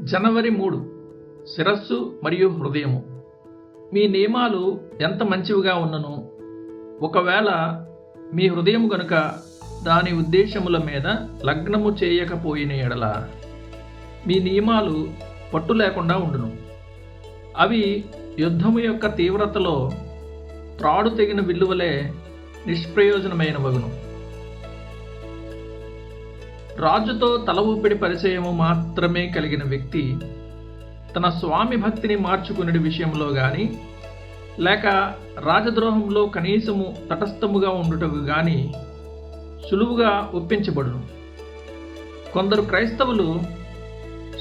జనవరి 3 శిరస్సు మరియు హృదయము. మీ నియమాలు ఎంత మంచివిగా ఉన్నను, ఒకవేళ మీ హృదయము గనుక దాని ఉద్దేశముల మీద లగ్నము చేయకపోయిన ఎడల మీ నియమాలు పట్టు లేకుండా ఉండును. అవి యుద్ధము యొక్క తీవ్రతలో త్రాడు తెగిన విల్లువలే నిష్ప్రయోజనమైనవగును. రాజుతో తల ఊపిడి పరిచయము మాత్రమే కలిగిన వ్యక్తి తన స్వామి భక్తిని మార్చుకునే విషయంలో గాని, లేక రాజద్రోహంలో కనీసము తటస్థముగా ఉండుటకు గాని సులువుగా ఒప్పించబడును. కొందరు క్రైస్తవులు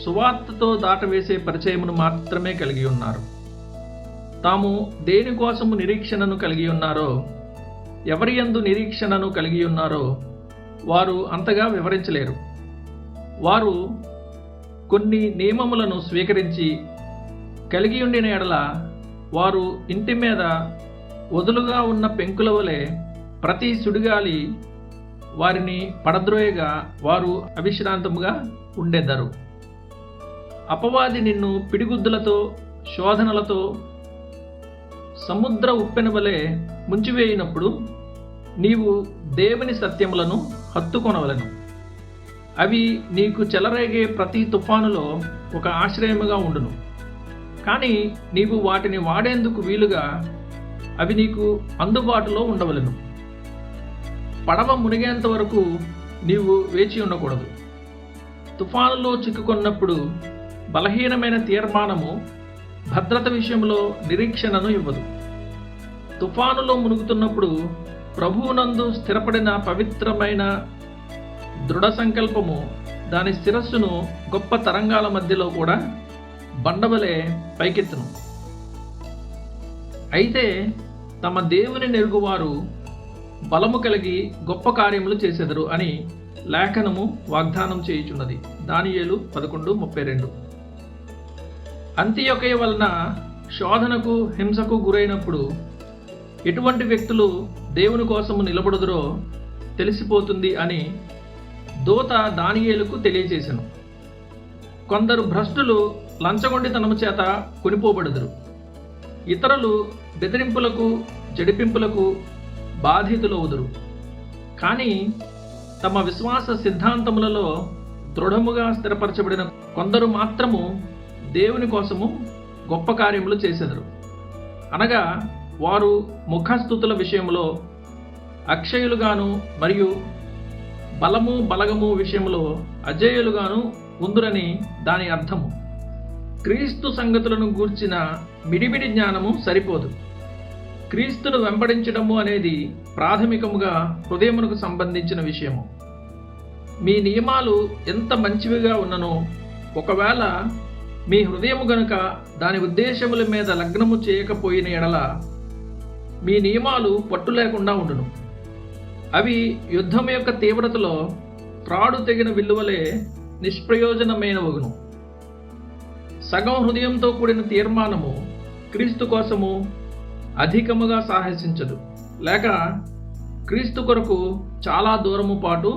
సువార్తతో దాటవేసే పరిచయమును మాత్రమే కలిగి ఉన్నారు. తాము దేనికోసము నిరీక్షణను కలిగి ఉన్నారో, ఎవరి యందు నిరీక్షణను కలిగి ఉన్నారో వారు అంతగా వివరించలేరు. వారు కొన్ని నియమములను స్వీకరించి కలిగి ఉండిన ఎడల వారు ఇంటి మీద వదులుగా ఉన్న పెంకుల వలె ప్రతి సుడిగాలి వారిని పడద్రోయగా వారు అవిశ్రాంతముగా ఉండెదరు. అపవాది నిన్ను పిడిగుద్దులతో శోధనలతో సముద్ర ఉప్పెన వలె ముంచివేయినప్పుడు నీవు దేవుని సత్యములను హత్తుకొనవలెను. అవి నీకు చెలరేగే ప్రతి తుఫానులో ఒక ఆశ్రయముగా ఉండును. కానీ నీవు వాటిని వాడేందుకు వీలుగా అవి నీకు అందుబాటులో ఉండవలెను. పడవ మునిగేంత వరకు నీవు వేచి ఉండకూడదు. తుఫానులో చిక్కుకున్నప్పుడు బలహీనమైన తీర్మానము భద్రత విషయంలో నిరీక్షణను ఇవ్వదు. తుఫానులో మునుగుతున్నప్పుడు ప్రభువునందు స్థిరపడిన పవిత్రమైన దృఢ సంకల్పము దాని శిరస్సును గొప్ప తరంగాల మధ్యలో కూడా బండవలే పైకెత్తును. అయితే తమ దేవుని నెరుగువారు బలము కలిగి గొప్ప కార్యములు చేసెదరు అని లేఖనము వాగ్దానం చేయుచున్నది. దానియేలు 11:32. అంతియొకయ వలన శోధనకు హింసకు గురైనప్పుడు ఎటువంటి వ్యక్తులు దేవుని కోసము నిలబడుదురో తెలిసిపోతుంది అని దూత దానియేలుకు తెలియజేసెను. కొందరు భ్రష్టులు లంచగొండితనము చేత కొనిపోబడుదురు. ఇతరులు బెదిరింపులకు జడిపింపులకు బాధితులవుదురు. కానీ తమ విశ్వాస సిద్ధాంతములలో దృఢముగా స్థిరపరచబడిన కొందరు మాత్రము దేవుని కోసము గొప్ప కార్యములు చేసెదరు. అనగా వారు ముఖస్థుతుల విషయంలో అక్షయులుగాను మరియు బలము బలగము విషయంలో అజేయులుగాను ఉందురని దాని అర్థము. క్రీస్తు సంగతులను గూర్చిన మిడిమిడి జ్ఞానము సరిపోదు. క్రీస్తును వెంబడించడము అనేది ప్రాథమికముగా హృదయమునకు సంబంధించిన విషయము. మీ నియమాలు ఎంత మంచివిగా ఉన్ననో, ఒకవేళ మీ హృదయము గనుక దాని ఉద్దేశముల మీద లగ్నము చేయకపోయిన ఎడల మీ నియమాలు పట్టు లేకుండా ఉండును. అవి యుద్ధం యొక్క తీవ్రతలో త్రాడు తెగిన విల్లువలే నిష్ప్రయోజనమైనవగును. సగం హృదయంతో కూడిన తీర్మానము క్రీస్తు కోసము అధికముగా సాహసించదు, లేక క్రీస్తు కొరకు చాలా దూరము పాటు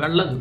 వెళ్ళదు.